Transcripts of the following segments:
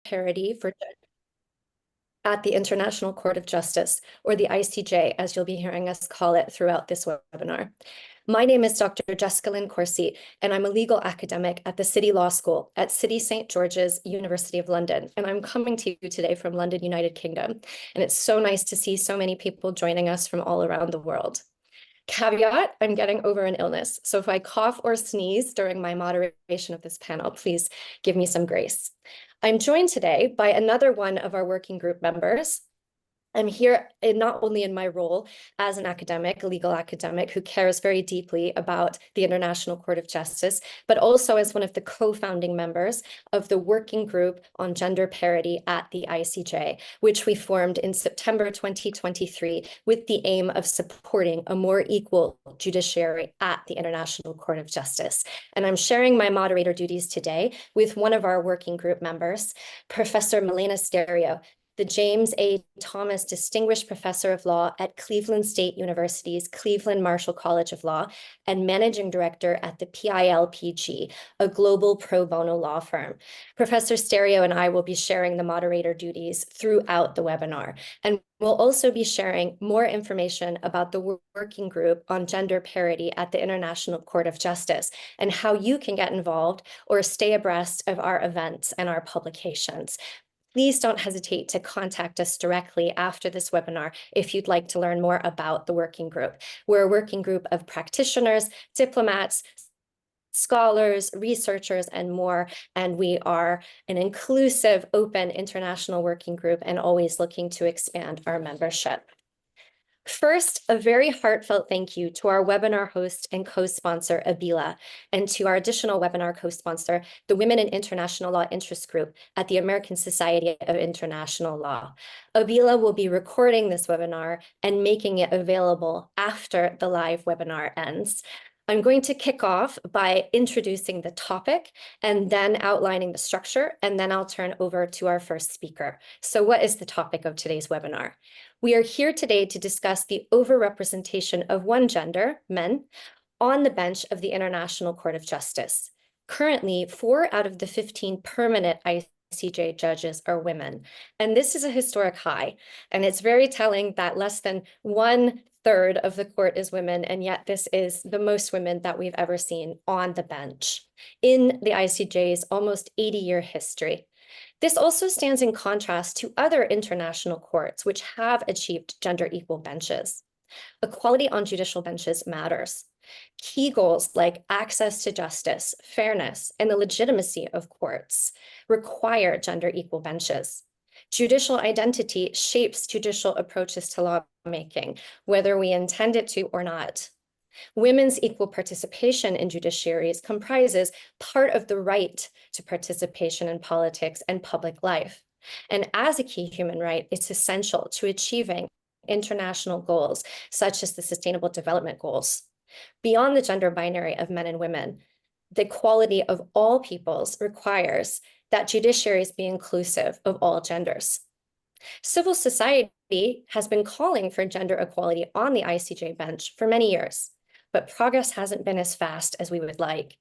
Parity at the International Court of Justice, or the ICJ, as you'll be hearing us call it throughout this webinar. My name is Dr. Jessica Lynn Corsi, and I'm a legal academic at the City Law School at City St. George's, University of London. And I'm coming to you today from London, United Kingdom. And it's so nice to see so many people joining us from all around the world. Caveat, I'm getting over an illness. So if I cough or sneeze during my moderation of this panel, please give me some grace. I'm joined today by another one of our working group members. I'm here not only in my role as an academic, a legal academic who cares very deeply about the International Court of Justice, but also as one of the co-founding members of the Working Group on Gender Parity at the ICJ, which we formed in September 2023 with the aim of supporting a more equal judiciary at the International Court of Justice. And I'm sharing my moderator duties today with one of our working group members, Professor Milena Stereo, the James A. Thomas Distinguished Professor of Law at Cleveland State University's Cleveland Marshall College of Law and Managing Director at the PILPG, a global pro bono law firm. Professor Stereo and I will be sharing the moderator duties throughout the webinar, and we'll also be sharing more information about the working group on gender parity at the International Court of Justice and how you can get involved or stay abreast of our events and our publications. Please don't hesitate to contact us directly after this webinar if you'd like to learn more about the working group. We're a working group of practitioners, diplomats, scholars, researchers, and more. And we are an inclusive, open international working group and always looking to expand our membership. First, a very heartfelt thank you to our webinar host and co-sponsor, Abila, and to our additional webinar co-sponsor, the Women in International Law Interest Group at the American Society of International Law. Abila will be recording this webinar and making it available after the live webinar ends. I'm going to kick off by introducing the topic and then outlining the structure, and then I'll turn over to our first speaker. So what is the topic of today's webinar? We are here today to discuss the overrepresentation of one gender, men, on the bench of the International Court of Justice. Currently, 4 out of the 15 permanent ICJ judges are women, and this is a historic high. And it's very telling that less than 1/3 of the court is women, and yet this is the most women that we've ever seen on the bench in the ICJ's almost 80-year history. This also stands in contrast to other international courts which have achieved gender equal benches. Equality on judicial benches matters. Key goals like access to justice, fairness, and the legitimacy of courts require gender equal benches. Judicial identity shapes judicial approaches to lawmaking, whether we intend it to or not. Women's equal participation in judiciaries comprises part of the right to participation in politics and public life. And as a key human right, it's essential to achieving international goals, such as the Sustainable Development Goals. Beyond the gender binary of men and women, the equality of all peoples requires that judiciaries be inclusive of all genders. Civil society has been calling for gender equality on the ICJ bench for many years, but progress hasn't been as fast as we would like.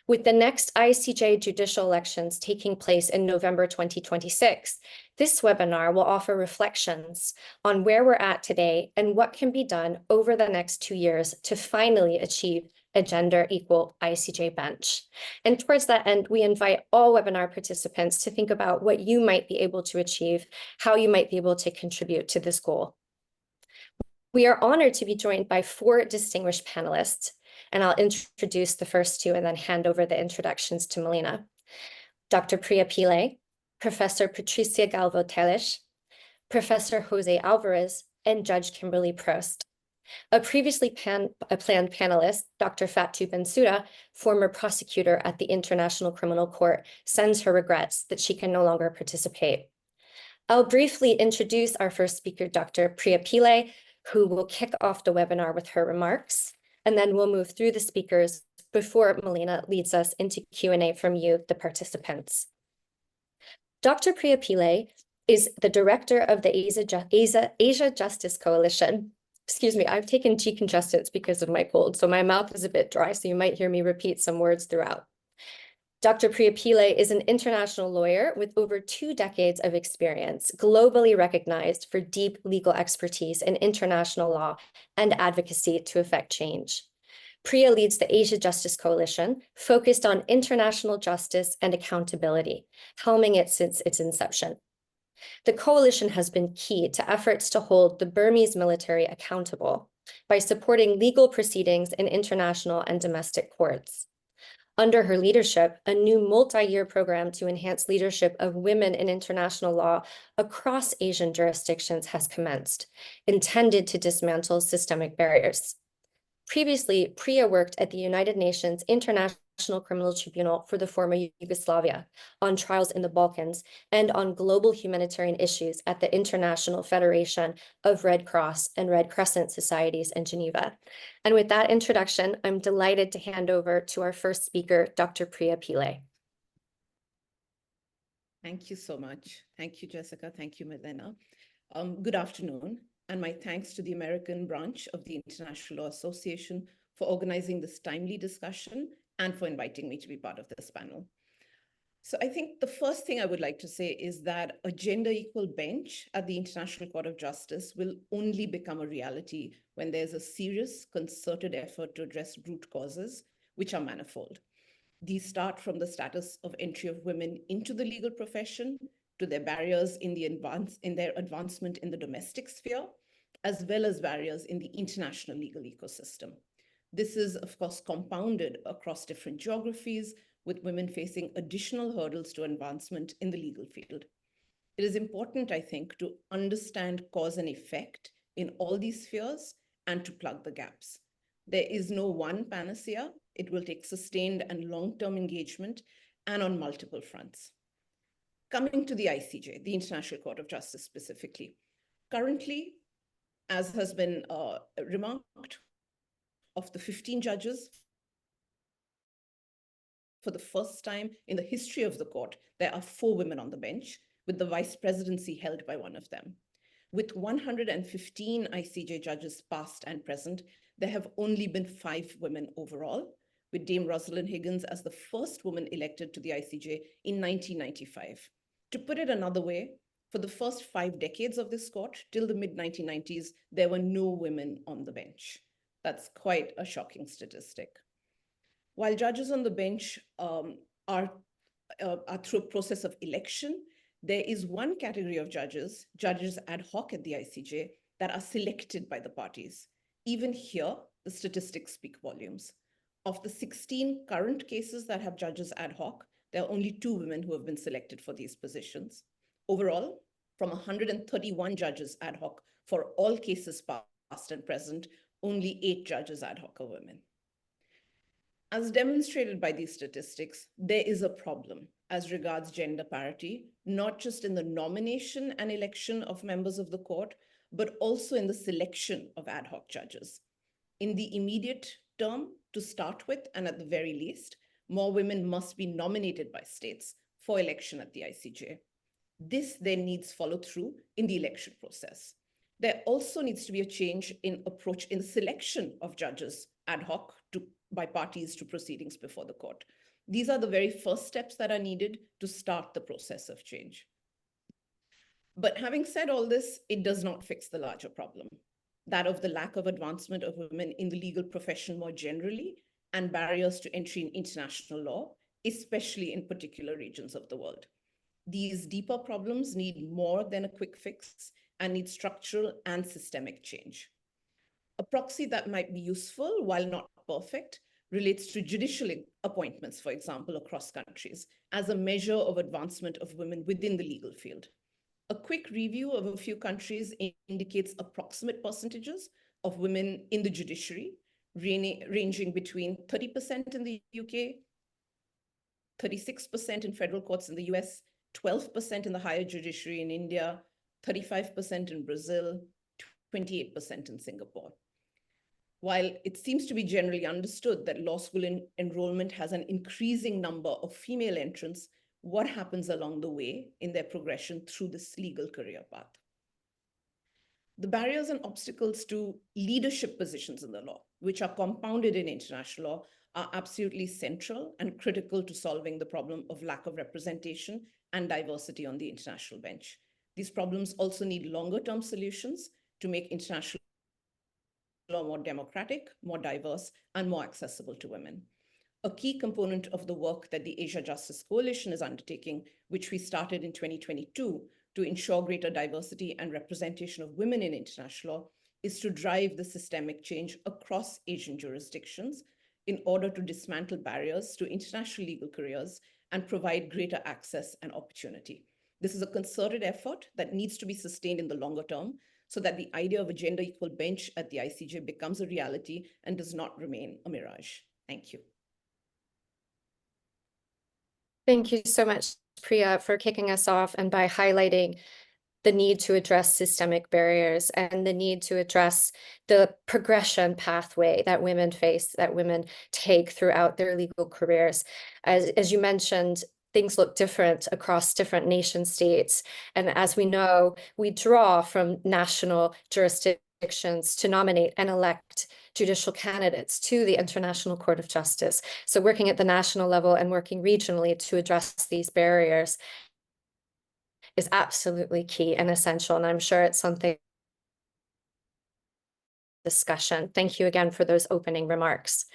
With the next ICJ judicial elections taking place in November 2026, this webinar will offer reflections on where we're at today and what can be done over the next 2 years to finally achieve a gender equal ICJ bench. And towards that end, we invite all webinar participants to think about what you might be able to achieve, how you might be able to contribute to this goal. We are honored to be joined by 4 distinguished panelists, and I'll introduce the first 2 and then hand over the introductions to Milena. Dr. Priya Pillai, Professor Patricia Galvo-Teles, Professor Jose Alvarez, and Judge Kimberly Prost. A previously planned panelist, Dr. Fatou Bensouda, former prosecutor at the International Criminal Court, sends her regrets that she can no longer participate. I'll briefly introduce our first speaker, Dr. Priya Pillai, who will kick off the webinar with her remarks, and then we'll move through the speakers before Milena leads us into Q&A from you, the participants. Dr. Priya Pillai is the director of the Asia Justice Coalition. Excuse me, I've taken decongestants because of my cold, so my mouth is a bit dry, so you might hear me repeat some words throughout. Dr. Priya Pillai is an international lawyer with over 2 decades of experience, globally recognized for deep legal expertise in international law and advocacy to effect change. Priya leads the Asia Justice Coalition, focused on international justice and accountability, helming it since its inception. The coalition has been key to efforts to hold the Burmese military accountable by supporting legal proceedings in international and domestic courts. Under her leadership, a new multi-year program to enhance leadership of women in international law across Asian jurisdictions has commenced, intended to dismantle systemic barriers. Previously, Priya worked at the United Nations International Criminal Tribunal for the former Yugoslavia on trials in the Balkans and on global humanitarian issues at the International Federation of Red Cross and Red Crescent Societies in Geneva. And with that introduction, I'm delighted to hand over to our first speaker, Dr. Priya Pillai. Thank you so much. Thank you, Jessica. Thank you, Milena. Good afternoon, and my thanks to the American branch of the International Law Association for organizing this timely discussion and for inviting me to be part of this panel. So I think the first thing I would like to say is that a gender equal bench at the International Court of Justice will only become a reality when there's a serious, concerted effort to address root causes, which are manifold. These start from the status of entry of women into the legal profession, to their barriers in their advancement in the domestic sphere, as well as barriers in the international legal ecosystem. This is, of course, compounded across different geographies, with women facing additional hurdles to advancement in the legal field. It is important, I think, to understand cause and effect in all these spheres and to plug the gaps. There is no one panacea. It will take sustained and long-term engagement and on multiple fronts. Coming to the ICJ, the International Court of Justice specifically. Currently, as has been remarked, of the 15 judges, for the first time in the history of the court, there are 4 women on the bench, with the vice presidency held by one of them. With 115 ICJ judges past and present, there have only been 5 women overall, with Dame Rosalind Higgins as the first woman elected to the ICJ in 1995. To put it another way, for the first 5 decades of this court, till the mid-1990s, there were no women on the bench. That's quite a shocking statistic. While judges on the bench are through a process of election, there is one category of judges ad hoc at the ICJ, that are selected by the parties. Even here, the statistics speak volumes. Of the 16 current cases that have judges ad hoc, there are only 2 women who have been selected for these positions. Overall, from 131 judges ad hoc for all cases past and present, only 8 judges ad hoc are women. As demonstrated by these statistics, there is a problem as regards gender parity, not just in the nomination and election of members of the court, but also in the selection of ad hoc judges. In the immediate term, to start with, and at the very least, more women must be nominated by states for election at the ICJ. This then needs follow through in the election process. There also needs to be a change in approach in the selection of judges ad hoc by parties to proceedings before the court. These are the very first steps that are needed to start the process of change. But having said all this, it does not fix the larger problem, that of the lack of advancement of women in the legal profession more generally, and barriers to entry in international law, especially in particular regions of the world. These deeper problems need more than a quick fix and need structural and systemic change. A proxy that might be useful, while not perfect, relates to judicial appointments, for example, across countries, as a measure of advancement of women within the legal field. A quick review of a few countries indicates approximate percentages of women in the judiciary, ranging between 30% in the UK, 36% in federal courts in the US, 12% in the higher judiciary in India, 35% in Brazil, 28% in Singapore. While it seems to be generally understood that law school enrollment has an increasing number of female entrants, what happens along the way in their progression through this legal career path? The barriers and obstacles to leadership positions in the law, which are compounded in international law, are absolutely central and critical to solving the problem of lack of representation and diversity on the international bench. These problems also need longer-term solutions to make international law more democratic, more diverse, and more accessible to women. A key component of the work that the Asia Justice Coalition is undertaking, which we started in 2022 to ensure greater diversity and representation of women in international law, is to drive the systemic change across Asian jurisdictions in order to dismantle barriers to international legal careers and provide greater access and opportunity. This is a concerted effort that needs to be sustained in the longer term so that the idea of a gender equal bench at the ICJ becomes a reality and does not remain a mirage. Thank you. Thank you so much, Priya, for kicking us off and by highlighting the need to address systemic barriers and the need to address the progression pathway that women face, that women take throughout their legal careers. As you mentioned, things look different across different nation states. And as we know, we draw from national jurisdictions to nominate and elect judicial candidates to the International Court of Justice. So working at the national level and working regionally to address these barriers is absolutely key and essential. And I'm sure it's something discussion. Thank you again for those opening remarks.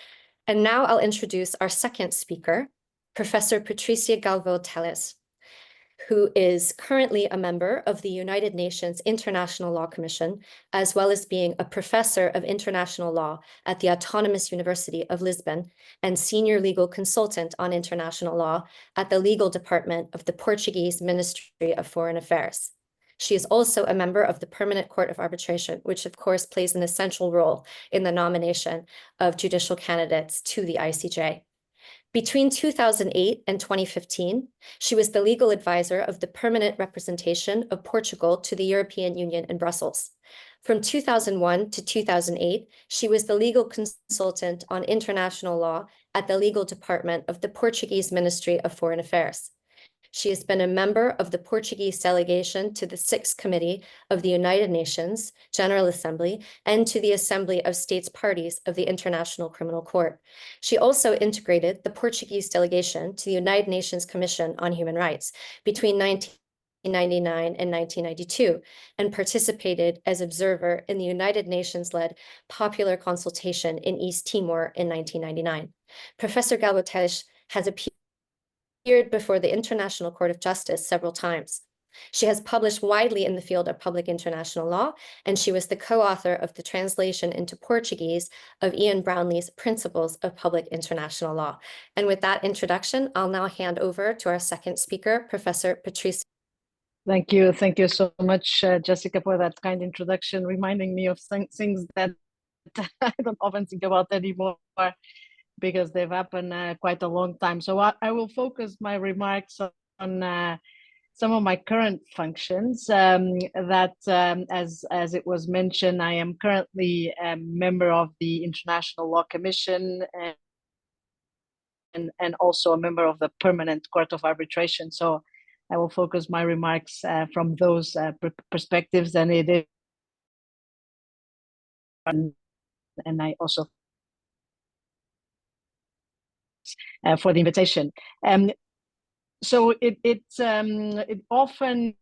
And now I'll introduce our second speaker, Professor Patricia Galvão-Teles, who is currently a member of the United Nations International Law Commission, as well as being a professor of international law at the Autonomous University of Lisbon and senior legal consultant on international law at the legal department of the Portuguese Ministry of Foreign Affairs. She is also a member of the Permanent Court of Arbitration, which of course plays an essential role in the nomination of judicial candidates to the ICJ. Between 2008 and 2015, she was the legal advisor of the permanent representation of Portugal to the European Union in Brussels. From 2001 to 2008, she was the legal consultant on international law at the legal department of the Portuguese Ministry of Foreign Affairs. She has been a member of the Portuguese delegation to the Sixth Committee of the United Nations General Assembly and to the Assembly of States Parties of the International Criminal Court. She also integrated the Portuguese delegation to the United Nations Commission on Human Rights between 1999 and 1992 and participated as observer in the United Nations-led popular consultation in East Timor in 1999. Professor Galvão-Teles has appeared before the International Court of Justice several times. She has published widely in the field of public international law, and she was the co-author of the translation into Portuguese of Ian Brownlee's Principles of Public International Law. And with that introduction, I'll now hand over to our second speaker, Professor Patricia. Thank you. Thank you so much, Jessica, for that kind introduction, reminding me of things that I don't often think about anymore, because they've happened quite a long time. So I will focus my remarks on some of my current functions. As it was mentioned, I am currently a member of the International Law Commission and also a member of the Permanent Court of Arbitration. So I will focus my remarks from those perspectives, and it is, and I also for the invitation. So it often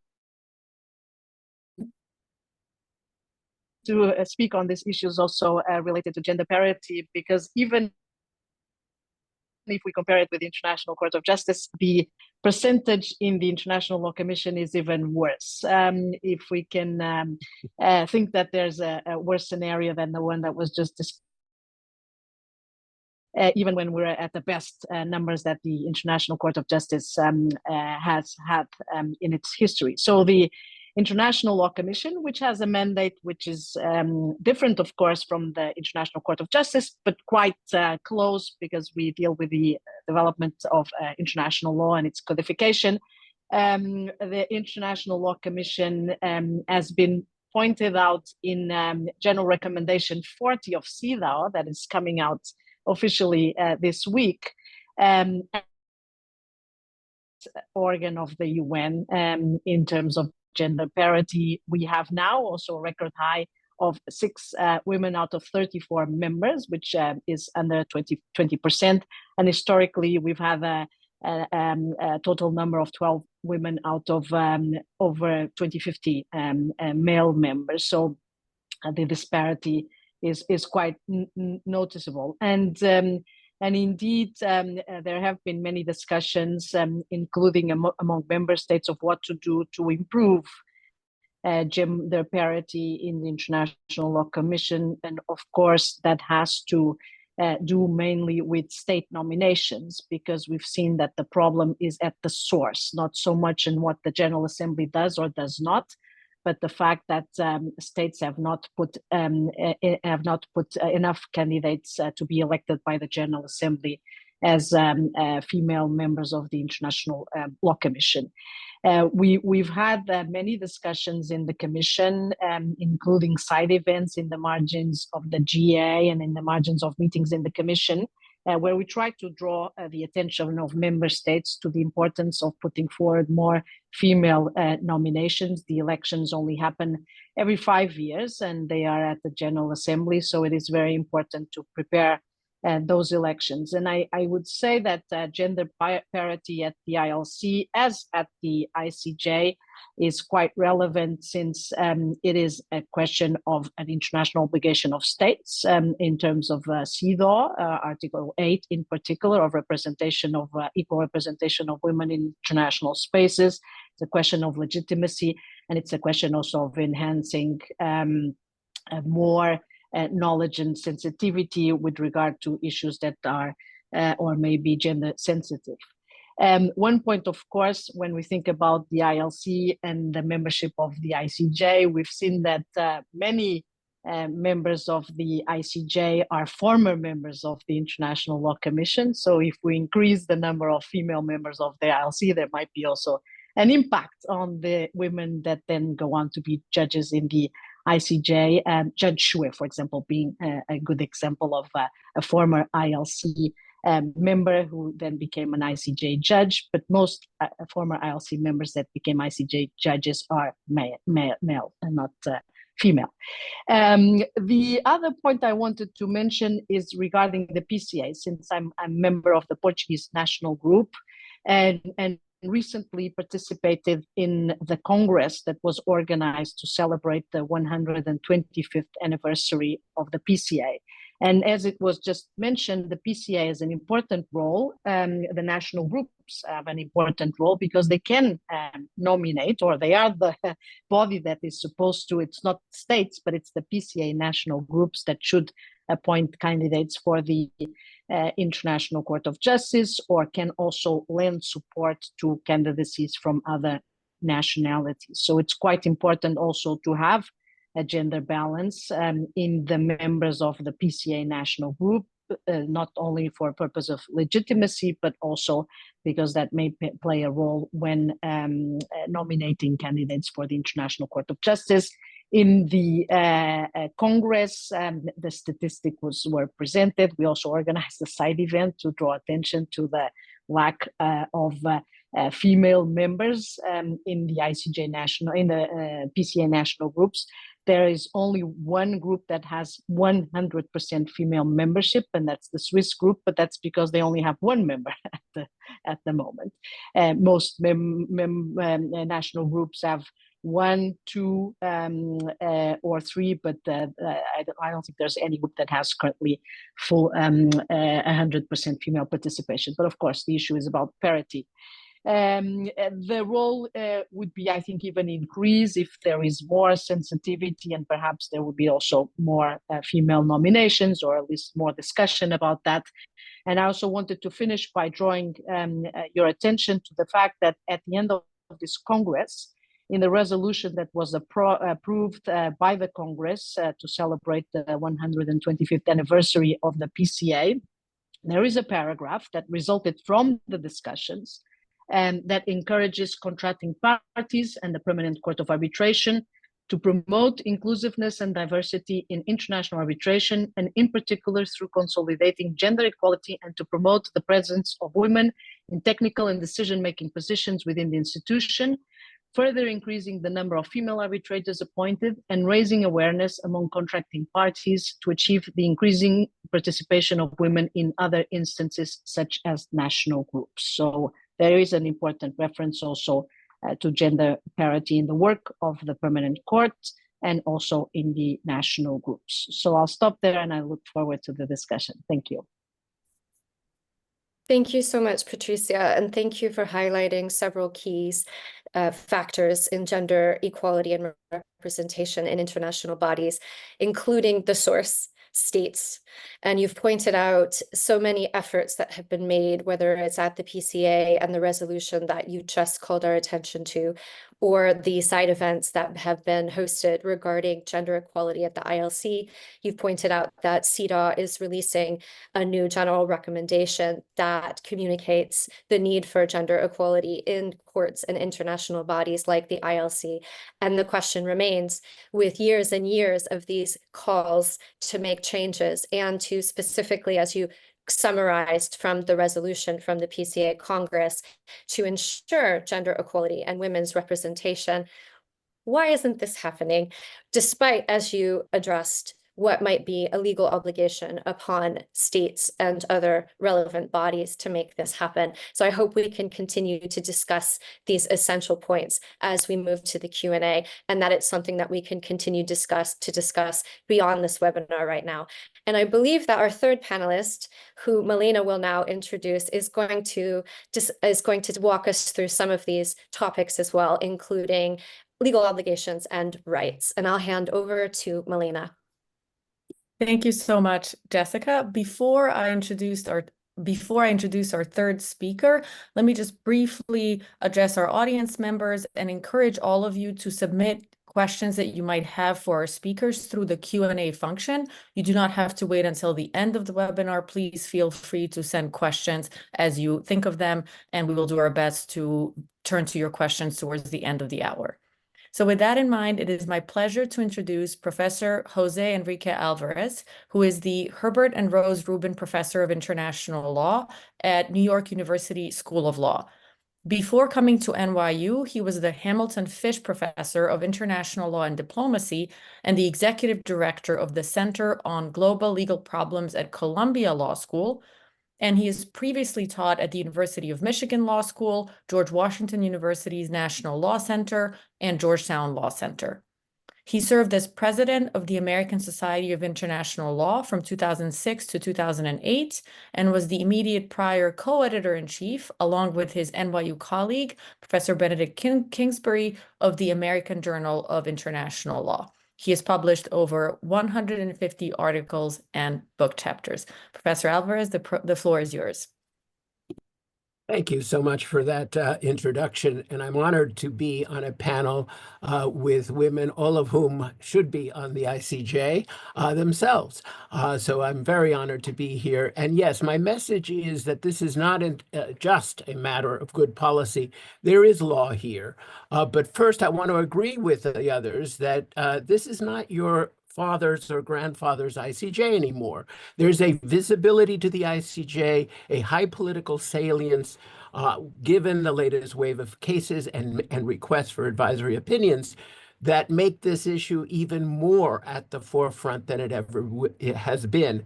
to speak on these issues also related to gender parity, because even if we compare it with the International Court of Justice, the percentage in the International Law Commission is even worse. If we can think that there's a worse scenario than the one that was just discussed, even when we're at the best numbers that the International Court of Justice has had in its history. So the International Law Commission, which has a mandate which is different, of course, from the International Court of Justice, but quite close, because we deal with the development of international law and its codification. The International Law Commission has been pointed out in General Recommendation 40 of CEDAW that is coming out officially this week, organ of the UN in terms of gender parity. We have now also a record high of 6 women out of 34 members, which is under 20%. And historically, we've had a total number of 12 women out of over 2050 male members. So the disparity is quite noticeable. And indeed, there have been many discussions, including among member states, of what to do to improve gender parity in the International Law Commission. And of course, that has to do mainly with state nominations, because we've seen that the problem is at the source, not so much in what the General Assembly does or does not, but the fact that states have not put enough candidates to be elected by the General Assembly as female members of the International Law Commission. We've had many discussions in the Commission, including side events in the margins of the GA and in the margins of meetings in the Commission, where we try to draw the attention of member states to the importance of putting forward more female nominations. The elections only happen every 5 years, and they are at the General Assembly, so it is very important to prepare those elections. And I would say that gender parity at the ILC, as at the ICJ, is quite relevant, since it is a question of an international obligation of states in terms of CEDAW, Article 8 in particular, of representation of equal representation of women in international spaces. It's a question of legitimacy, and it's a question also of enhancing more knowledge and sensitivity with regard to issues that are or may be gender sensitive. One point, of course, when we think about the ILC and the membership of the ICJ, we've seen that many members of the ICJ are former members of the International Law Commission. So if we increase the number of female members of the ILC, there might be also an impact on the women that then go on to be judges in the ICJ. Judge Shue, for example, being a good example of a former ILC member who then became an ICJ judge, but most former ILC members that became ICJ judges are male and not female. The other point I wanted to mention is regarding the PCA, since I'm a member of the Portuguese National Group, and recently participated in the Congress that was organized to celebrate the 125th anniversary of the PCA. And as it was just mentioned, the PCA has an important role. The national groups have an important role because they can nominate, or they are the body that is supposed to, it's not states, but it's the PCA national groups that should appoint candidates for the International Court of Justice, or can also lend support to candidacies from other nationalities. So it's quite important also to have a gender balance in the members of the PCA national group, not only for purpose of legitimacy, but also because that may play a role when nominating candidates for the International Court of Justice. In the Congress, the statistics were presented. We also organized a side event to draw attention to the lack of female members in the ICJ national, in the PCA national groups. There is only one group that has 100% female membership, and that's the Swiss group, but that's because they only have one member at the moment. Most national groups have 1, 2, or 3, but I don't think there's any group that has currently full 100% female participation. But of course, the issue is about parity. The role would be, I think, even increase if there is more sensitivity, and perhaps there would be also more female nominations, or at least more discussion about that. And I also wanted to finish by drawing your attention to the fact that at the end of this Congress, in the resolution that was approved by the Congress to celebrate the 125th anniversary of the PCA, there is a paragraph that resulted from the discussions and that encourages contracting parties and the Permanent Court of Arbitration to promote inclusiveness and diversity in international arbitration, and in particular through consolidating gender equality, and to promote the presence of women in technical and decision-making positions within the institution, further increasing the number of female arbitrators appointed, and raising awareness among contracting parties to achieve the increasing participation of women in other instances, such as national groups. So there is an important reference also to gender parity in the work of the permanent court and also in the national groups. So I'll stop there and I look forward to the discussion. Thank you. Thank you so much, Patricia, and thank you for highlighting several keys, factors in gender equality and representation in international bodies, including the source states. And you've pointed out so many efforts that have been made, whether it's at the PCA and the resolution that you just called our attention to, or the side events that have been hosted regarding gender equality at the ILC. You've pointed out that CEDAW is releasing a new general recommendation that communicates the need for gender equality in courts and international bodies like the ILC. And the question remains, with years and years of these calls to make changes and to specifically, as you summarized from the resolution from the PCA Congress, to ensure gender equality and women's representation, why isn't this happening? Despite, as you addressed, what might be a legal obligation upon states and other relevant bodies to make this happen. So I hope we can continue to discuss these essential points as we move to the Q&A, and that it's something that we can continue to discuss beyond this webinar right now. And I believe that our third panelist, who Milena will now introduce, is going to walk us through some of these topics as well, including legal obligations and rights. And I'll hand over to Milena. Thank you so much, Jessica. Before I introduce our third speaker, let me just briefly address our audience members and encourage all of you to submit questions that you might have for our speakers through the Q&A function. You do not have to wait until the end of the webinar. Please feel free to send questions as you think of them, and we will do our best to turn to your questions towards the end of the hour. So with that in mind, it is my pleasure to introduce Professor Jose Enrique Alvarez, who is the Herbert and Rose Rubin Professor of International Law at New York University School of Law. Before coming to NYU, he was the Hamilton Fish Professor of International Law and Diplomacy and the Executive Director of the Center on Global Legal Problems at Columbia Law School. And he has previously taught at the University of Michigan Law School, George Washington University's National Law Center, and Georgetown Law Center. He served as president of the American Society of International Law from 2006 to 2008, and was the immediate prior co-editor-in-chief, along with his NYU colleague, Professor Benedict Kingsbury, of the American Journal of International Law. He has published over 150 articles and book chapters. Professor Alvarez, the floor is yours. Thank you so much for that introduction. And I'm honored to be on a panel with women, all of whom should be on the ICJ themselves. So I'm very honored to be here. And yes, my message is that this is not just a matter of good policy. There is law here. But first, I want to agree with the others that this is not your father's or grandfather's ICJ anymore. There's a visibility to the ICJ, a high political salience, given the latest wave of cases and requests for advisory opinions that make this issue even more at the forefront than it ever has been.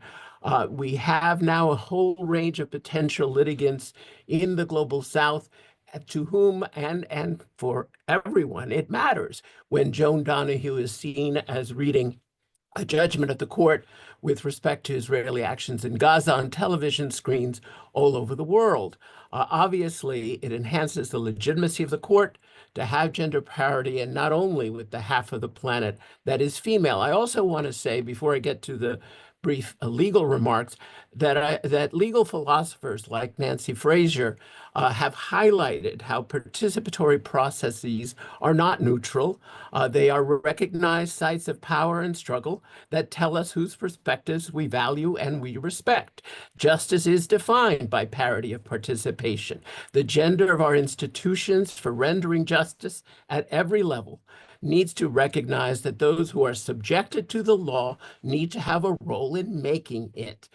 We have now a whole range of potential litigants in the Global South to whom and for everyone it matters when Joan Donahue is seen as reading a judgment of the court with respect to Israeli actions in Gaza on television screens all over the world. Obviously, it enhances the legitimacy of the court to have gender parity, and not only with the half of the planet that is female. I also want to say, before I get to the brief legal remarks, that legal philosophers like Nancy Fraser have highlighted how participatory processes are not neutral. They are recognized sites of power and struggle that tell us whose perspectives we value and we respect. Justice is defined by parity of participation. The gender of our institutions for rendering justice at every level needs to recognize that those who are subjected to the law need to have a role in making it.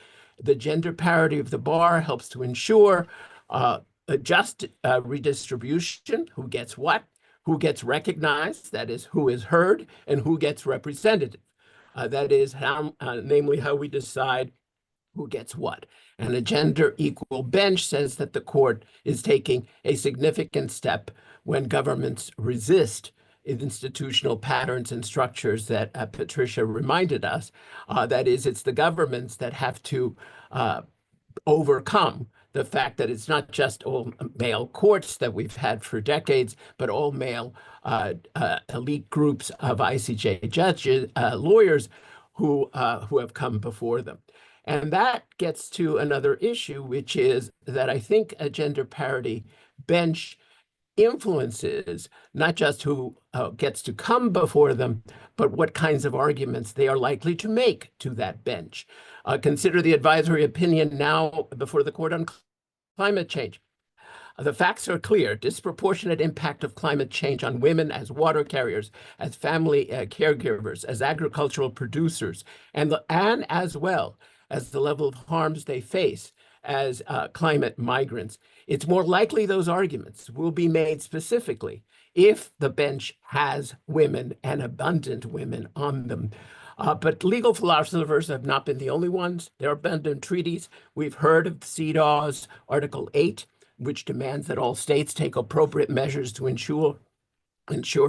The gender parity of the bar helps to ensure a just redistribution, who gets what, who gets recognized, that is, who is heard, and who gets represented. That is, namely, how we decide who gets what. And a gender equal bench says that the court is taking a significant step when governments resist institutional patterns and structures that Patricia reminded us. That is, it's the governments that have to overcome the fact that it's not just all male courts that we've had for decades, but all male elite groups of ICJ judges, lawyers who have come before them. And that gets to another issue, which is that I think a gender parity bench influences not just who gets to come before them, but what kinds of arguments they are likely to make to that bench. Consider the advisory opinion now before the court on climate change. The facts are clear: disproportionate impact of climate change on women as water carriers, as family caregivers, as agricultural producers, and as well as the level of harms they face as climate migrants. It's more likely those arguments will be made specifically if the bench has women and abundant women on them. But legal philosophers have not been the only ones. There are abundant treaties. We've heard of CEDAW's Article 8, which demands that all states take appropriate measures to ensure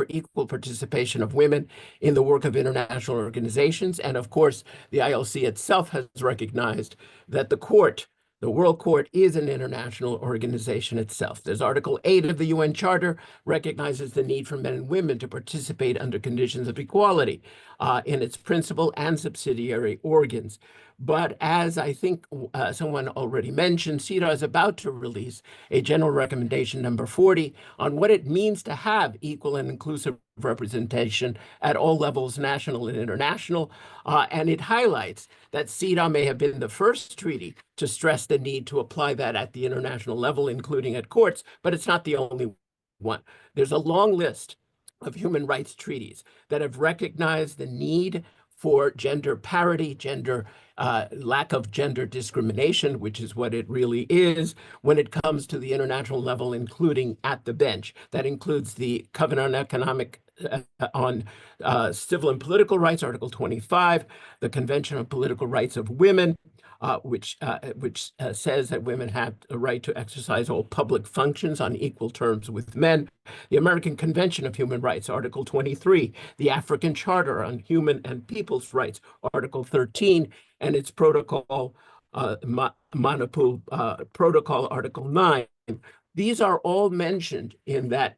equal participation of women in the work of international organizations. And of course, the ILC itself has recognized that the World Court is an international organization itself. There's Article 8 of the UN Charter recognizes the need for men and women to participate under conditions of equality in its principal and subsidiary organs. But as I think someone already mentioned, CEDAW is about to release a general recommendation number 40 on what it means to have equal and inclusive representation at all levels, national and international. And it highlights that CEDAW may have been the first treaty to stress the need to apply that at the international level, including at courts, but it's not the only one. There's a long list of human rights treaties that have recognized the need for gender parity, lack of gender discrimination, which is what it really is when it comes to the international level, including at the bench. That includes the Covenant on Civil and Political Rights, Article 25, the Convention on Political Rights of Women, which says that women have a right to exercise all public functions on equal terms with men. The American Convention of Human Rights, Article 23, the African Charter on Human and People's Rights, Article 13, and its protocol, Monopole Protocol, Article 9. These are all mentioned in that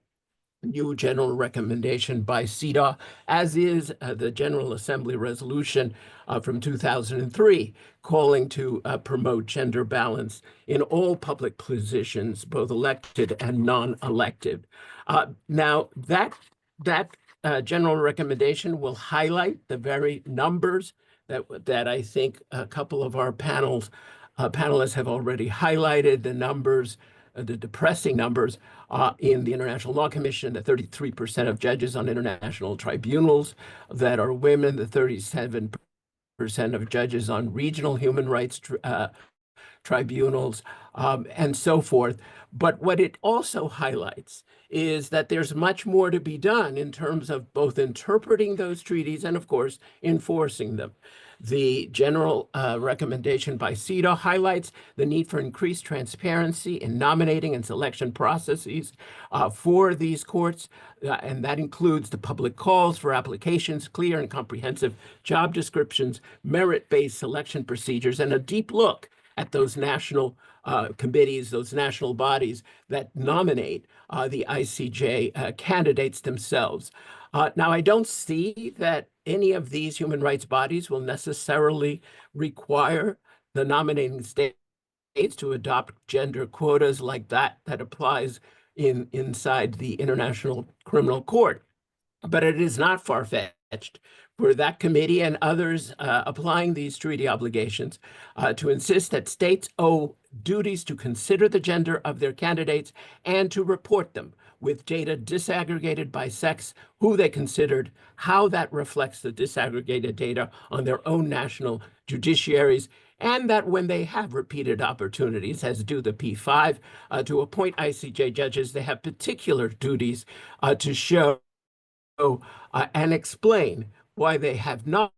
new general recommendation by CEDAW, as is the General Assembly resolution from 2003, calling to promote gender balance in all public positions, both elected and non-elected. Now, that general recommendation will highlight the very numbers that I think a couple of our panelists have already highlighted, the numbers, the depressing numbers in the International Law Commission, the 33% of judges on international tribunals that are women, the 37% of judges on regional human rights tribunals, and so forth. But what it also highlights is that there's much more to be done in terms of both interpreting those treaties and, of course, enforcing them. The general recommendation by CEDAW highlights the need for increased transparency in nominating and selection processes for these courts, and that includes the public calls for applications, clear and comprehensive job descriptions, merit-based selection procedures, and a deep look at those national committees, those national bodies that nominate the ICJ candidates themselves. Now, I don't see that any of these human rights bodies will necessarily require the nominating states to adopt gender quotas like that applies inside the International Criminal Court. But it is not far-fetched for that committee and others applying these treaty obligations to insist that states owe duties to consider the gender of their candidates and to report them with data disaggregated by sex, who they considered, how that reflects the disaggregated data on their own national judiciaries, and that when they have repeated opportunities, as do the P5, to appoint ICJ judges, they have particular duties to show and explain why they have not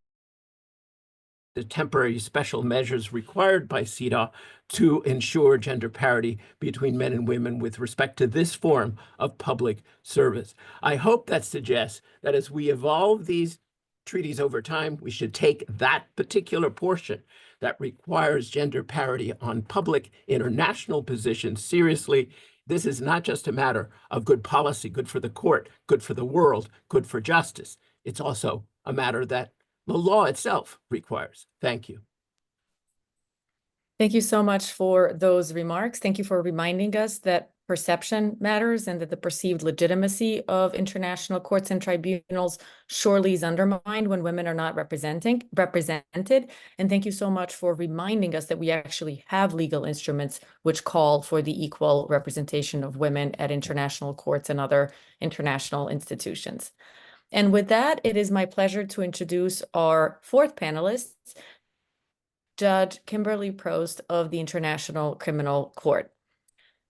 the temporary special measures required by CEDAW to ensure gender parity between men and women with respect to this form of public service. I hope that suggests that as we evolve these treaties over time, we should take that particular portion that requires gender parity on public international positions seriously. This is not just a matter of good policy, good for the court, good for the world, good for justice. It's also a matter that the law itself requires. Thank you. Thank you so much for those remarks. Thank you for reminding us that perception matters and that the perceived legitimacy of international courts and tribunals surely is undermined when women are not represented. And thank you so much for reminding us that we actually have legal instruments which call for the equal representation of women at international courts and other international institutions. And with that, it is my pleasure to introduce our fourth panelist, Judge Kimberly Prost of the International Criminal Court.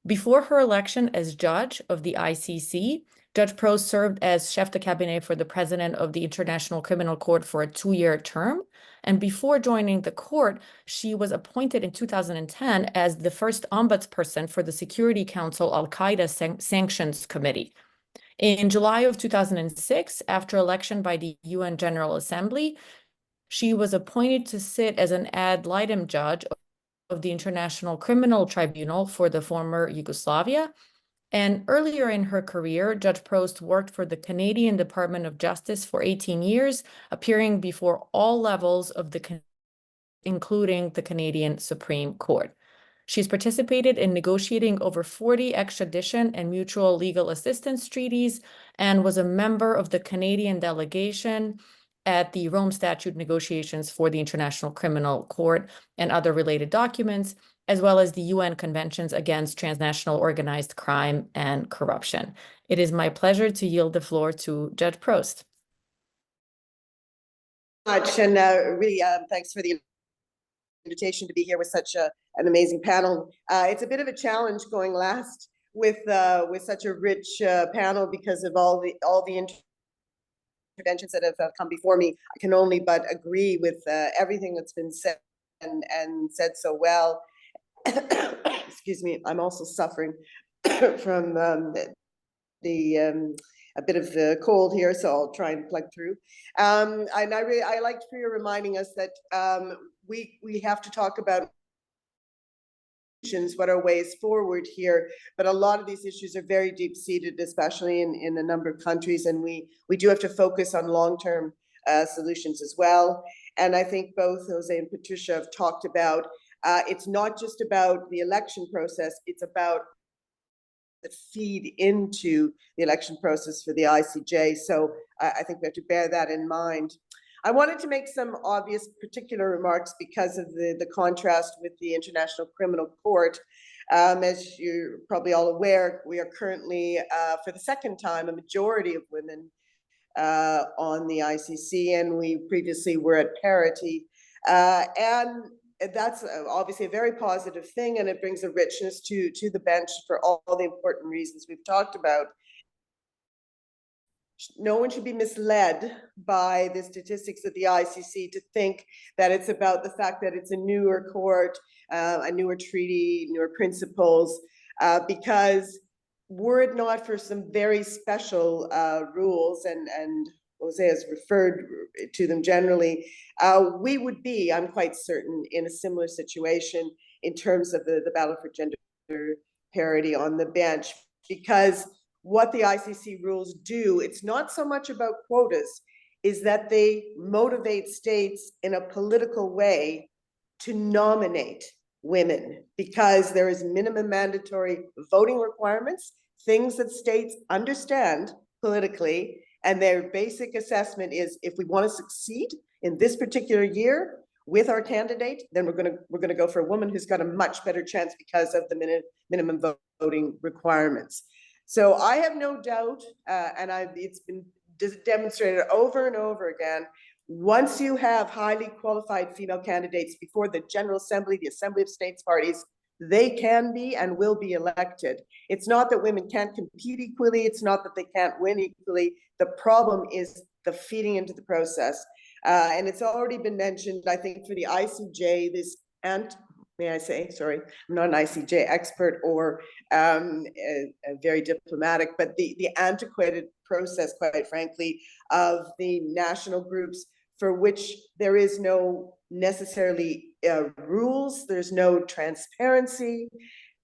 Before her election as judge of the ICC, Judge Prost served as chef de cabinet for the president of the International Criminal Court for a 2-year term. And before joining the court, she was appointed in 2010 as the first ombudsperson for the Security Council Al-Qaeda Sanctions Committee. In July of 2006, after election by the UN General Assembly, she was appointed to sit as an ad litem judge of the International Criminal Tribunal for the former Yugoslavia. And earlier in her career, Judge Prost worked for the Canadian Department of Justice for 18 years, appearing before all levels of including the Canadian Supreme Court. She's participated in negotiating over 40 extradition and mutual legal assistance treaties and was a member of the Canadian delegation at the Rome Statute negotiations for the International Criminal Court and other related documents, as well as the UN Conventions against Transnational Organized Crime and Corruption. It is my pleasure to yield the floor to Judge Prost. Much, and really thanks for the invitation to be here with such an amazing panel. It's a bit of a challenge going last with such a rich panel because of all the interventions that have come before me. I can only but agree with everything that's been said and said so well. Excuse me, I'm also suffering from a bit of the cold here, so I'll try and plug through. And I liked for you reminding us that we have to talk about what are ways forward here, but a lot of these issues are very deep-seated, especially in a number of countries, and we do have to focus on long-term solutions as well. And I think both Jose and Patricia have talked about it's not just about the election process, it's about the feed into the election process for the ICJ. So I think we have to bear that in mind. I wanted to make some obvious particular remarks because of the contrast with the International Criminal Court. As you're probably all aware, we are currently, for the second time, a majority of women on the ICC, and we previously were at parity. And that's obviously a very positive thing, and it brings a richness to the bench for all the important reasons we've talked about. No one should be misled by the statistics of the ICC to think that it's about the fact that it's a newer court, a newer treaty, newer principles, because were it not for some very special rules, and Jose has referred to them generally, we would be, I'm quite certain, in a similar situation in terms of the battle for gender parity on the bench, because what the ICC rules do, it's not so much about quotas, is that they motivate states in a political way to nominate women, because there is minimum mandatory voting requirements, things that states understand politically, and their basic assessment is if we want to succeed in this particular year with our candidate, then we're gonna go for a woman who's got a much better chance because of the minimum voting requirements. So I have no doubt, and it's been demonstrated over and over again, Once you have highly qualified female candidates before the General Assembly, the Assembly of States Parties, they can be and will be elected. It's not that women can't compete equally. It's not that they can't win equally. The problem is the feeding into the process. And it's already been mentioned, I think, for the ICJ, this may I say, sorry, I'm not an ICJ expert or very diplomatic, but the antiquated process, quite frankly, of the national groups for which there is no necessarily rules, there's no transparency.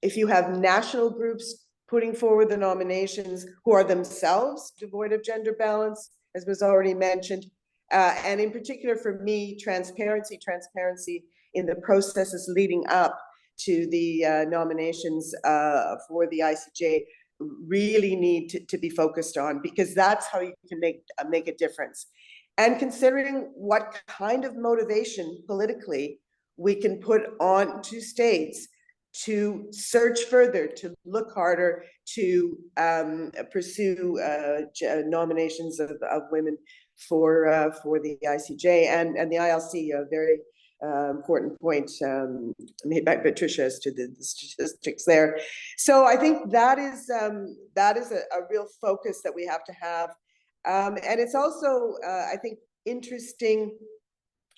If you have national groups putting forward the nominations who are themselves devoid of gender balance, as was already mentioned, and in particular for me, transparency in the processes leading up to the nominations for the ICJ really need to be focused on, because that's how you can make a difference. And considering what kind of motivation politically we can put on to states to search further, to look harder, to pursue nominations of women for the ICJ and the ILC, a very important point made by Patricia as to the statistics there. So I think that is a real focus that we have to have. And it's also, I think, interesting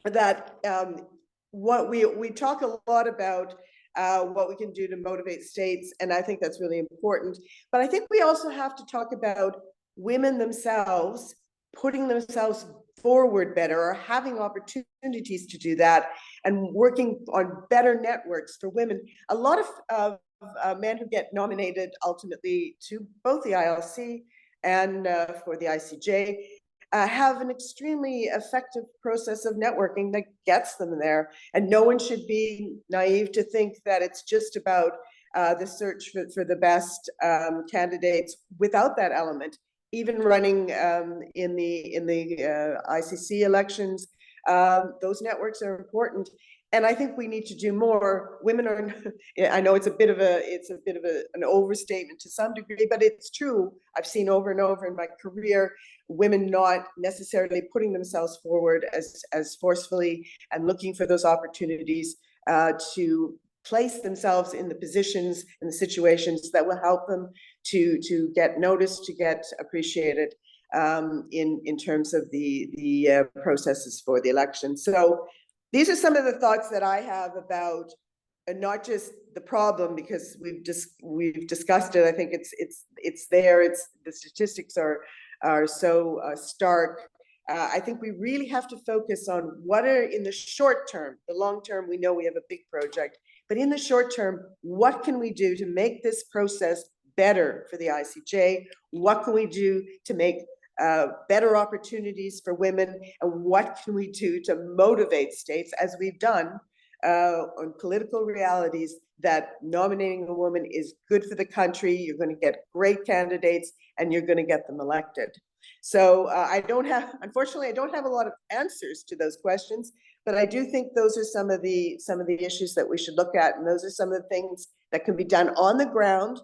that what we talk a lot about what we can do to motivate states, and I think that's really important. But I think we also have to talk about women themselves putting themselves forward better, or having opportunities to do that, and working on better networks for women. A lot of men who get nominated ultimately to both the ILC and for the ICJ have an extremely effective process of networking that gets them there. And no one should be naive to think that it's just about the search for the best candidates without that element. Even running in the ICC elections, those networks are important. And I think we need to do more. Women are, I know it's a bit of an overstatement to some degree, but it's true. I've seen over and over in my career, women not necessarily putting themselves forward as forcefully and looking for those opportunities to place themselves in the positions and the situations that will help them to get noticed, to get appreciated in terms of the processes for the election. So these are some of the thoughts that I have about, and not just the problem, because we've discussed it. I think it's there. The statistics are so stark. I think we really have to focus on what are in the short term. The long term, we know we have a big project, but in the short term, what can we do to make this process better for the ICJ? What can we do to make better opportunities for women? And what can we do to motivate states, as we've done on political realities, that nominating a woman is good for the country? You're going to get great candidates and you're going to get them elected. So unfortunately, I don't have a lot of answers to those questions, but I do think those are some of the issues that we should look at, and those are some of the things that can be done on the ground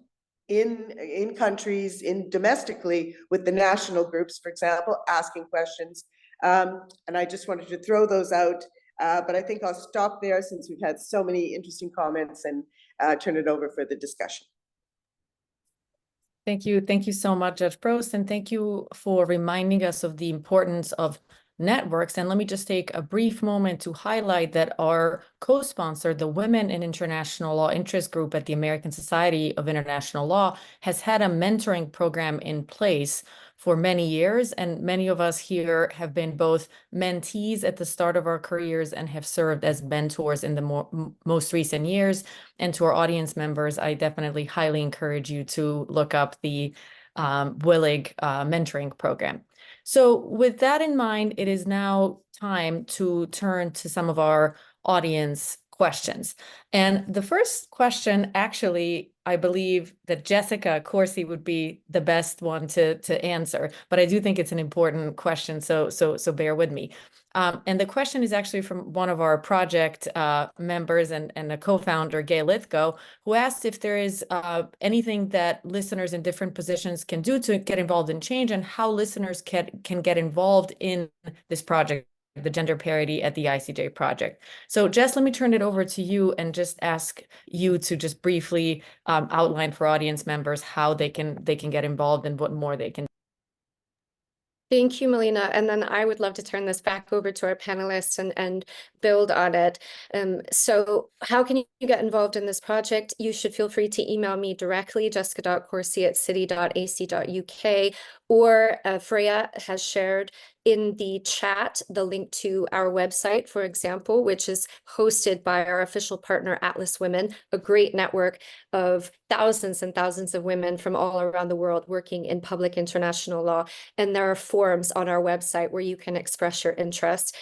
in countries, domestically with the national groups, for example, asking questions. And I just wanted to throw those out, but I think I'll stop there since we've had so many interesting comments, and turn it over for the discussion. Thank you so much, Judge Prost, and thank you for reminding us of the importance of networks. And let me just take a brief moment to highlight that our co-sponsor, the Women in International Law Interest Group at the American Society of International Law, has had a mentoring program in place for many years. And many of us here have been both mentees at the start of our careers and have served as mentors in the most recent years. And to our audience members, I definitely highly encourage you to look up the WILIG mentoring program. So with that in mind, it is now time to turn to some of our audience questions. And the first question, actually, I believe that Jessica Corsi would be the best one to answer, but I do think it's an important question, so bear with me. And the question is actually from one of our project members and a co-founder, Gay Lithgow, who asked if there is anything that listeners in different positions can do to get involved in change, and how listeners can get involved in this project the gender parity at the ICJ project. So Jess, let me turn it over to you and just ask you to just briefly outline for audience members how they can get involved and what more they can do. Thank you, Melina. And then I would love to turn this back over to our panelists and build on it. So how can you get involved in this project? You should feel free to email me directly, jessica.corsi@city.ac.uk, or Freya has shared in the chat the link to our website, for example, which is hosted by our official partner, Atlas Women, a great network of thousands and thousands of women from all around the world working in public international law. And there are forums on our website where you can express your interest.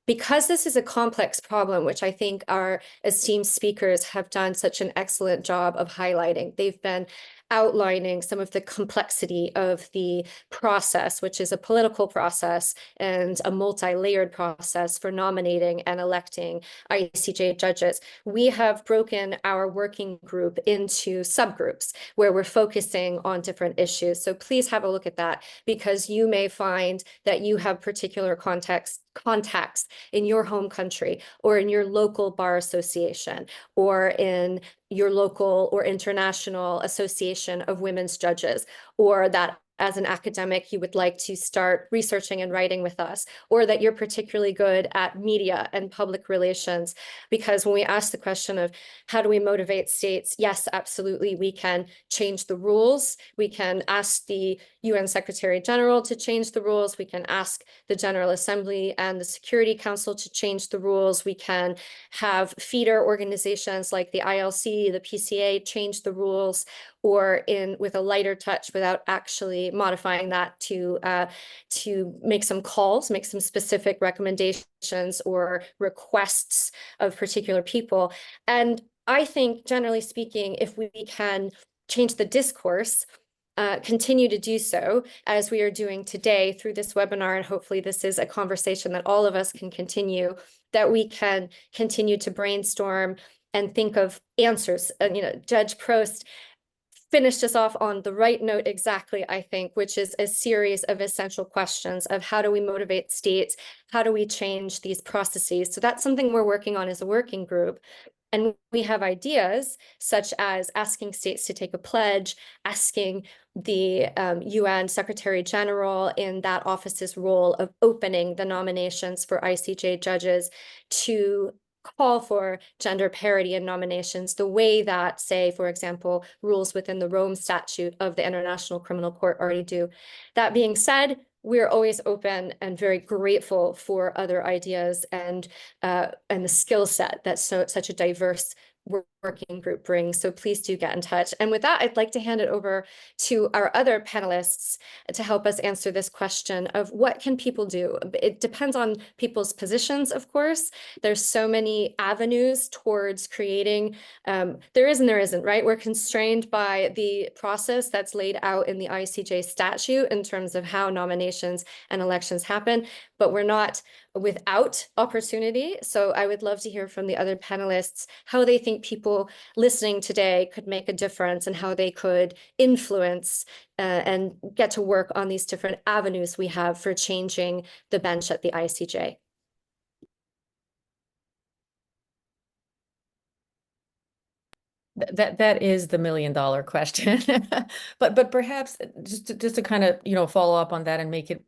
Because this is a complex problem, which I think our esteemed speakers have done such an excellent job of highlighting, they've been outlining some of the complexity of the process, which is a political process and a multi-layered process for nominating and electing ICJ judges. We have broken our working group into subgroups where we're focusing on different issues. So please have a look at that, because you may find that you have particular contacts in your home country or in your local bar association or in your local or international association of women's judges, or that as an academic, you would like to start researching and writing with us, or that you're particularly good at media and public relations. Because when we ask the question of how do we motivate states, yes, absolutely, we can change the rules. We can ask the UN Secretary General to change the rules. We can ask the General Assembly and the Security Council to change the rules. We can have feeder organizations like the ILC, the PCA change the rules, or with a lighter touch without actually modifying that to make some calls, make some specific recommendations or requests of particular people. And I think, generally speaking, if we can change the discourse, continue to do so as we are doing today through this webinar, and hopefully this is a conversation that all of us can continue, that we can continue to brainstorm and think of answers. And, Judge Prost finished us off on the right note exactly, I think, which is a series of essential questions of how do we motivate states? How do we change these processes? So that's something we're working on as a working group. And we have ideas such as asking states to take a pledge, asking the UN Secretary General in that office's role of opening the nominations for ICJ judges to call for gender parity in nominations, the way that, say, for example, rules within the Rome Statute of the International Criminal Court already do. That being said, we're always open and very grateful for other ideas and the skill set that such a diverse working group brings. So please do get in touch. And with that, I'd like to hand it over to our other panelists to help us answer this question of what can people do? It depends on people's positions, of course. There's so many avenues towards creating, there is and there isn't, right? We're constrained by the process that's laid out in the ICJ statute in terms of how nominations and elections happen, but we're not without opportunity. So I would love to hear from the other panelists how they think people listening today could make a difference and how they could influence and get to work on these different avenues we have for changing the bench at the ICJ. That is the $1 million question. but perhaps just to kind of follow up on that and make it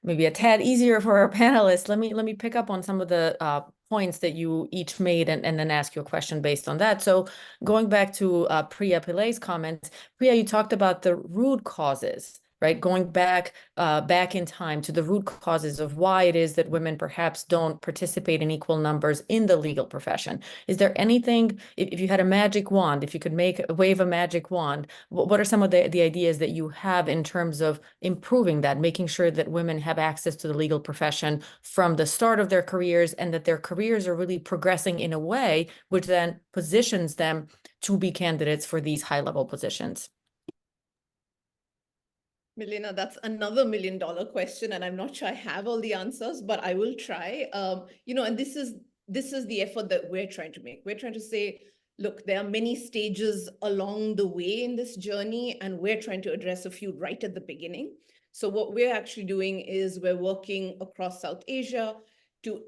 maybe a tad easier for our panelists, let me pick up on some of the points that you each made and then ask you a question based on that. So going back to Priya Pilay's comments, Priya, you talked about the root causes, right? Going back in time to the root causes of why it is that women perhaps don't participate in equal numbers in the legal profession. Is there anything, if you had a magic wand, if you could wave a magic wand, what are some of the ideas that you have in terms of improving that, making sure that women have access to the legal profession from the start of their careers and that their careers are really progressing in a way which then positions them to be candidates for these high-level positions? Melina, that's another $1 million question, and I'm not sure I have all the answers, but I will try. And this is the effort that we're trying to make. We're trying to say, look, there are many stages along the way in this journey, and we're trying to address a few right at the beginning. So what we're actually doing is we're working across South Asia to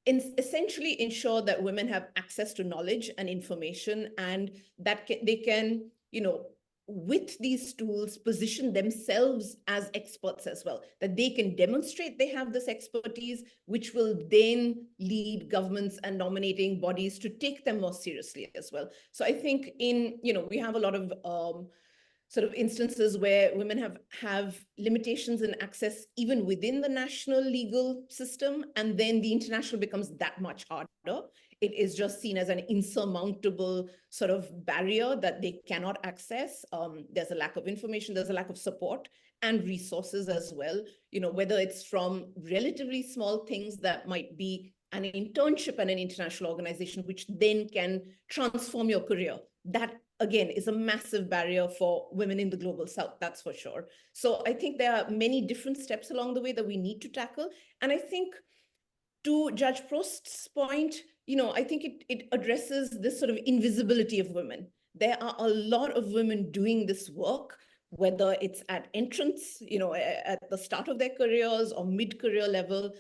essentially ensure that women have access to knowledge and information, and that they can, with these tools, position themselves as experts as well, that they can demonstrate they have this expertise, which will then lead governments and nominating bodies to take them more seriously as well. So I think we have a lot of sort of instances where women have limitations in access even within the national legal system, and then the international becomes that much harder. It is just seen as an insurmountable sort of barrier that they cannot access. There's a lack of information, there's a lack of support and resources as well, whether it's from relatively small things that might be an internship at an international organization, which then can transform your career. That, again, is a massive barrier for women in the global south, that's for sure. So I think there are many different steps along the way that we need to tackle. And I think, to Judge Prost's point, I think it addresses this sort of invisibility of women. There are a lot of women doing this work, whether it's at entrance, at the start of their careers or mid-career level,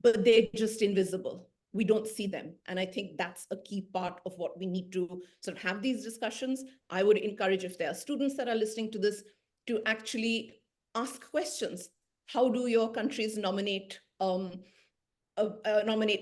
but they're just invisible. We don't see them. And I think that's a key part of what we need to sort of have these discussions. I would encourage, if there are students that are listening to this, to actually ask questions. How do your countries nominate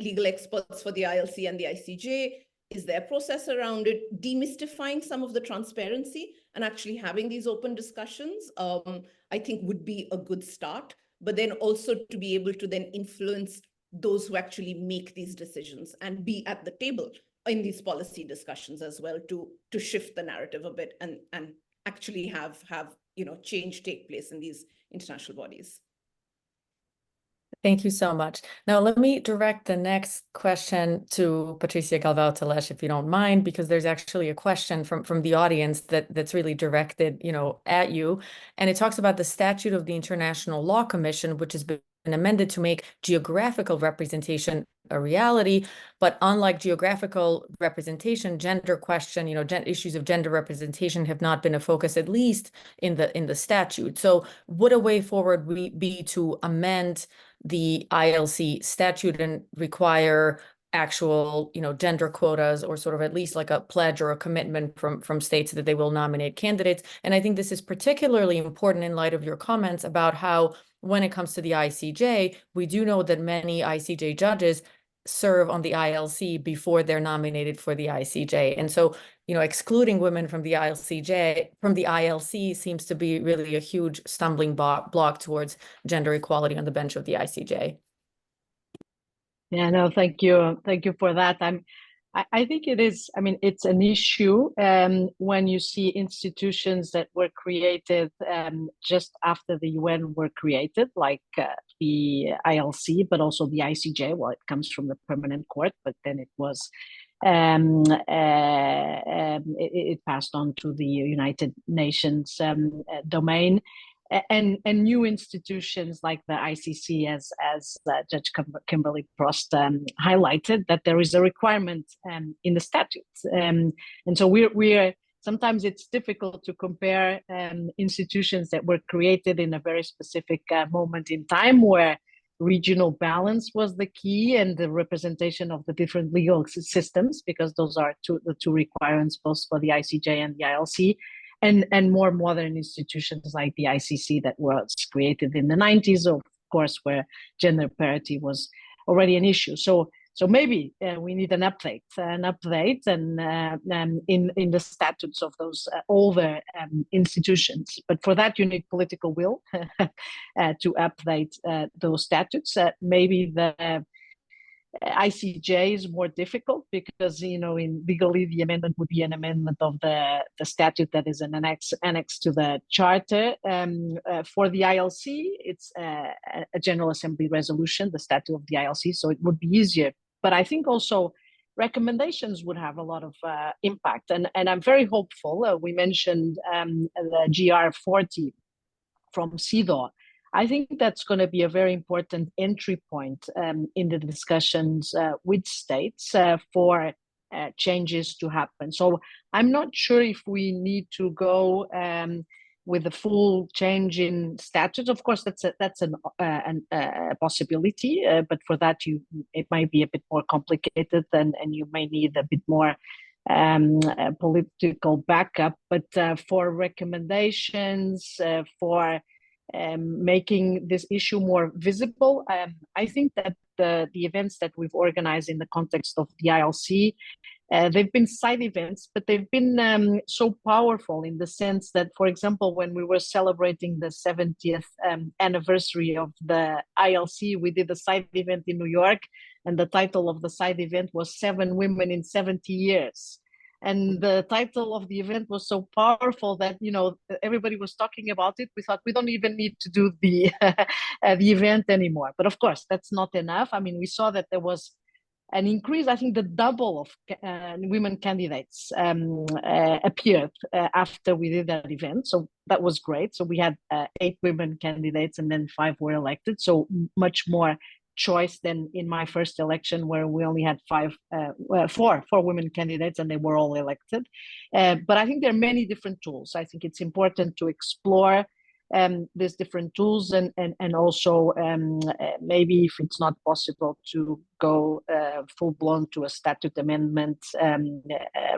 legal experts for the ILC and the ICJ? Is there a process around it? Demystifying some of the transparency and actually having these open discussions, I think would be a good start. But then also to be able to then influence those who actually make these decisions and be at the table in these policy discussions as well, to shift the narrative a bit and actually have change take place in these international bodies. Thank you so much. Now, let me direct the next question to Patricia Galvão-Teles, if you don't mind, because there's actually a question from the audience that's really directed, at you. And it talks about the statute of the International Law Commission, which has been amended to make geographical representation a reality. But unlike geographical representation, gender question, issues of gender representation have not been a focus, at least in the statute. So would a way forward be to amend the ILC statute and require actual, gender quotas, or sort of at least like a pledge or a commitment from states that they will nominate candidates? And I think this is particularly important in light of your comments about how, when it comes to the ICJ, we do know that many ICJ judges serve on the ILC before they're nominated for the ICJ. And so, excluding women from the ILC seems to be really a huge stumbling block towards gender equality on the bench of the ICJ. Yeah, no, thank you. Thank you for that. I think it is, it's an issue when you see institutions that were created just after the UN were created, like the ILC, but also the ICJ. Well, it comes from the Permanent Court, but then it was, it passed on to the United Nations domain. And new institutions like the ICC, as Judge Kimberly Prost highlighted, that there is a requirement in the statutes, and so we're sometimes it's difficult to compare institutions that were created in a very specific moment in time, where regional balance was the key, and the representation of the different legal systems, because those are the two requirements both for the ICJ and the ILC. And more modern institutions like the ICC that was created in the 90s, of course, where gender parity was already an issue. So maybe we need an update, and in the statutes of those older institutions. But for that, you need political will to update those statutes. Maybe the ICJ is more difficult because, in legally, the amendment would be an amendment of the statute that is an annex to the charter. For the ILC, it's a General Assembly resolution, the statute of the ILC, so it would be easier. But I think also recommendations would have a lot of impact. And I'm very hopeful. We mentioned the GR 40 from CEDAW. I think that's going to be a very important entry point in the discussions with states for changes to happen. So I'm not sure if we need to go with the full change in statutes. Of course, that's a possibility, but for that it might be a bit more complicated, and you may need a bit more political backup. But for recommendations, for making this issue more visible, I think that the events that we've organized in the context of the ILC, they've been side events, but they've been so powerful in the sense that, for example, when we were celebrating the 70th anniversary of the ILC, we did a side event in New York, and the title of the side event was 7 Women in 70 Years. And the title of the event was so powerful that, you know, everybody was talking about it. We thought we don't even need to do the event anymore. But of course, that's not enough. I mean, we saw that there was an increase, I think the double of women candidates appeared after we did that event. So that was great. So we had 8 women candidates and then 5 were elected. So much more choice than in my first election, where we only had 4 women candidates and they were all elected. But I think there are many different tools. I think it's important to explore these different tools, and also maybe if it's not possible to go full blown to a statute amendment,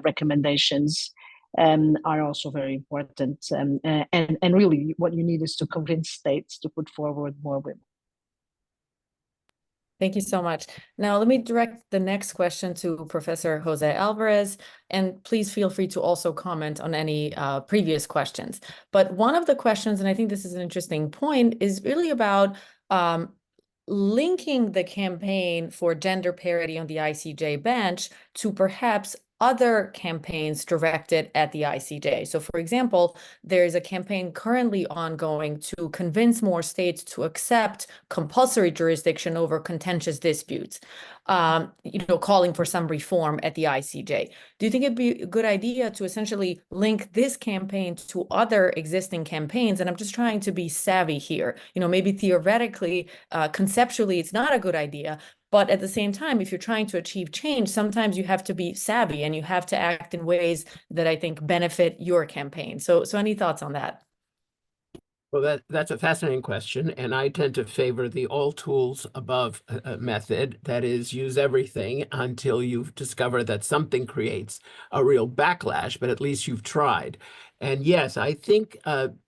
recommendations are also very important. And really what you need is to convince states to put forward more women. Thank you so much. Now, let me direct the next question to Professor Jose Alvarez, and please feel free to also comment on any previous questions. But one of the questions, and I think this is an interesting point, is really about linking the campaign for gender parity on the ICJ bench to perhaps other campaigns directed at the ICJ. So, for example, there is a campaign currently ongoing to convince more states to accept compulsory jurisdiction over contentious disputes, calling for some reform at the ICJ. Do you think it'd be a good idea to essentially link this campaign to other existing campaigns? And I'm just trying to be savvy here. Maybe theoretically, conceptually, it's not a good idea. But at the same time, if you're trying to achieve change, sometimes you have to be savvy and you have to act in ways that I think benefit your campaign. So any thoughts on that? Well, that's a fascinating question, and I tend to favor the all tools above method. That is, use everything until you've discovered that something creates a real backlash, but at least you've tried. And yes, I think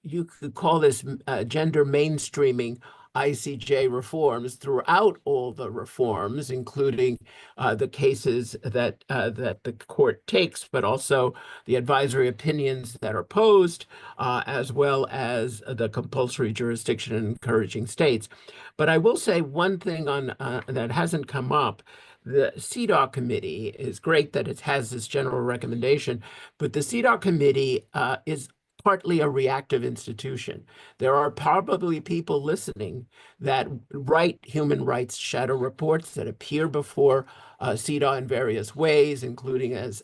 you could call this gender mainstreaming ICJ reforms throughout all the reforms, including the cases that the court takes, but also the advisory opinions that are posed, as well as the compulsory jurisdiction in encouraging states. But I will say one thing on that hasn't come up. The CEDAW committee is great that it has this general recommendation, but the CEDAW committee is partly a reactive institution. There are probably people listening that write human rights shadow reports that appear before CEDAW in various ways, including as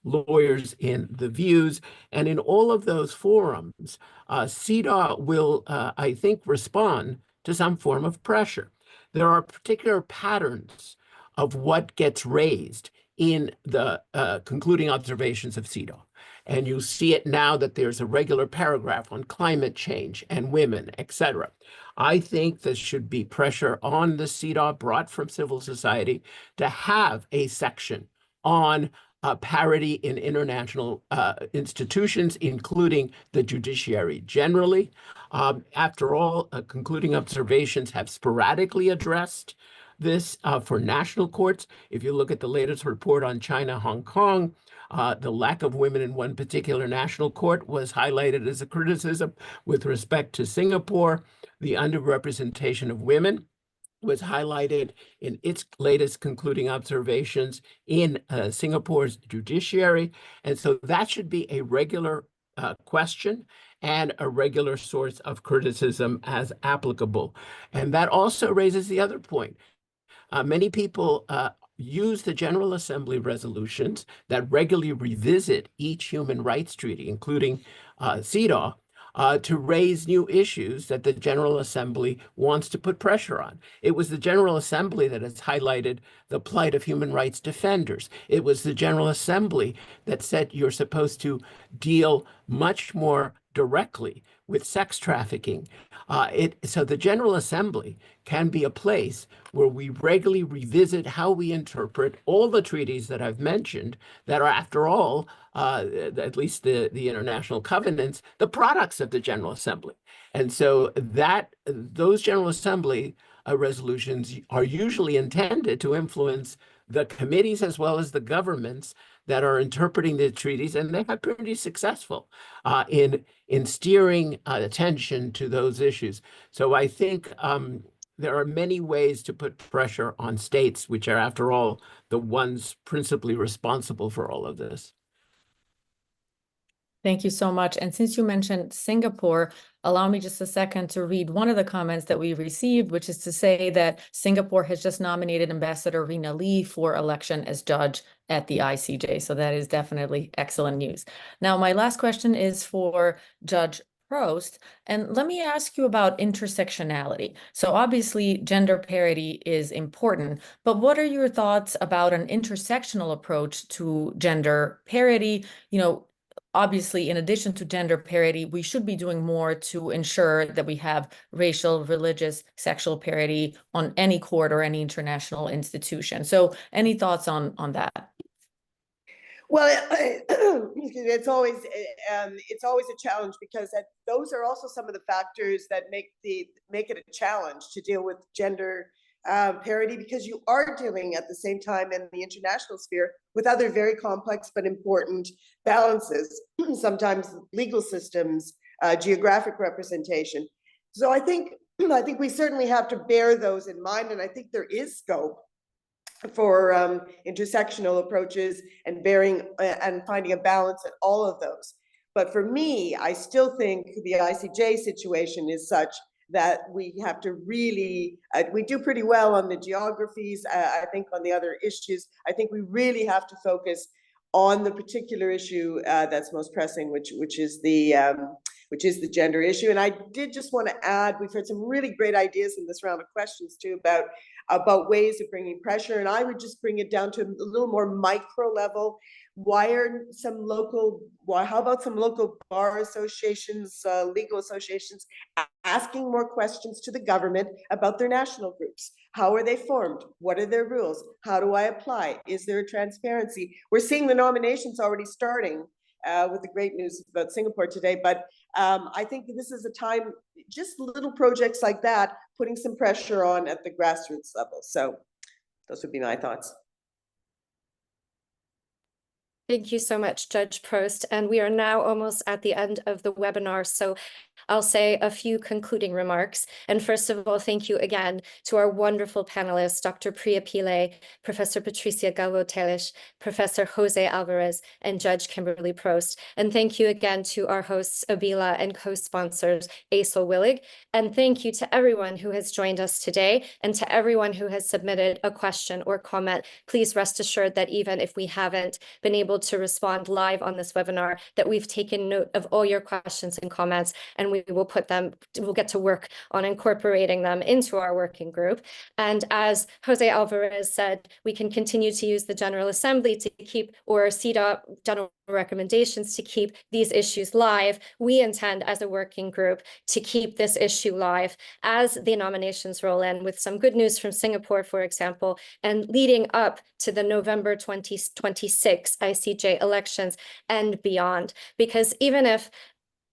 lawyers in the views. And in all of those forums, CEDAW will, I think, respond to some form of pressure. There are particular patterns of what gets raised in the concluding observations of CEDAW. And you see it now that there's a regular paragraph on climate change and women, etc. I think there should be pressure on the CEDAW brought from civil society to have a section on parity in international institutions, including the judiciary generally. After all, concluding observations have sporadically addressed this for national courts. If you look at the latest report on China, Hong Kong, the lack of women in one particular national court was highlighted as a criticism. With respect to Singapore, the underrepresentation of women was highlighted in its latest concluding observations in Singapore's judiciary. And so that should be a regular question and a regular source of criticism as applicable. And that also raises the other point. Many people use the General Assembly resolutions that regularly revisit each human rights treaty, including CEDAW, to raise new issues that the General Assembly wants to put pressure on. It was the General Assembly that has highlighted the plight of human rights defenders. It was the General Assembly that said you're supposed to deal much more directly with sex trafficking. So the General Assembly can be a place where we regularly revisit how we interpret all the treaties that I've mentioned that are, after all, at least the international covenants, the products of the General Assembly. And so those General Assembly resolutions are usually intended to influence the committees as well as the governments that are interpreting the treaties, and they have been pretty successful in steering attention to those issues. So I think there are many ways to put pressure on states, which are, after all, the ones principally responsible for all of this. Thank you so much. And since you mentioned Singapore, allow me just a second to read one of the comments that we received, which is to say that Singapore has just nominated Ambassador Rina Lee for election as judge at the ICJ. So that is definitely excellent news. Now, my last question is for Judge Prost, and let me ask you about intersectionality. So obviously gender parity is important, but what are your thoughts about an intersectional approach to gender parity? Obviously, in addition to gender parity, we should be doing more to ensure that we have racial, religious, sexual parity on any court or any international institution. So any thoughts on that? Well, it's always a challenge because those are also some of the factors that make it a challenge to deal with gender parity, because you are dealing at the same time in the international sphere with other very complex but important balances, sometimes legal systems, geographic representation. So I think we certainly have to bear those in mind, and I think there is scope for intersectional approaches and finding a balance in all of those. But for me, I still think the ICJ situation is such that we have to really, we do pretty well on the geographies. I think on the other issues, I think we really have to focus on the particular issue that's most pressing, which is the gender issue. And I did just want to add, we've heard some really great ideas in this round of questions too about ways of bringing pressure. And I would just bring it down to a little more micro level. How about some local bar associations, legal associations, asking more questions to the government about their national groups? How are they formed? What are their rules? How do I apply? Is there a transparency? We're seeing the nominations already starting with the great news about Singapore today. But I think this is a time, just little projects like that, putting some pressure on at the grassroots level. So those would be my thoughts. Thank you so much, Judge Prost. And we are now almost at the end of the webinar, so I'll say a few concluding remarks. And first of all, thank you again to our wonderful panelists, Dr. Priya Pillai, Professor Patricia Galvo-Teles, Professor Jose Alvarez, and Judge Kimberly Prost. And thank you again to our hosts, Abila, and co-sponsors, Aisel Willig. And thank you to everyone who has joined us today, and to everyone who has submitted a question or comment. Please rest assured that even if we haven't been able to respond live on this webinar, that we've taken note of all your questions and comments, and we'll get to work on incorporating them into our working group. And as Jose Alvarez said, we can continue to use the General Assembly to keep, or CEDAW general recommendations to keep these issues live. We intend as a working group to keep this issue live as the nominations roll in, with some good news from Singapore, for example, and leading up to the November 2026 ICJ elections and beyond. Because even if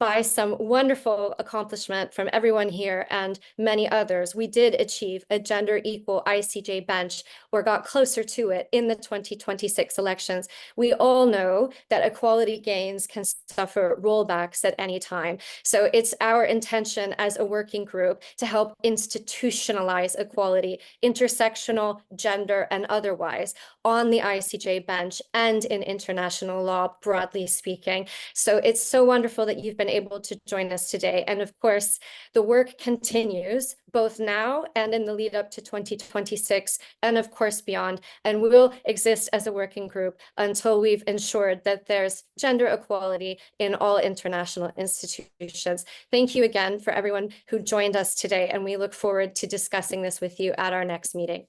by some wonderful accomplishment from everyone here and many others, we did achieve a gender equal ICJ bench, or got closer to it in the 2026 elections. We all know that equality gains can suffer rollbacks at any time. So it's our intention as a working group to help institutionalize equality, intersectional, gender, and otherwise, on the ICJ bench and in international law, broadly speaking. So it's so wonderful that you've been able to join us today. And of course, the work continues both now and in the lead up to 2026, and of course beyond. And we will exist as a working group until we've ensured that there's gender equality in all international institutions. Thank you again for everyone who joined us today, and we look forward to discussing this with you at our next meeting.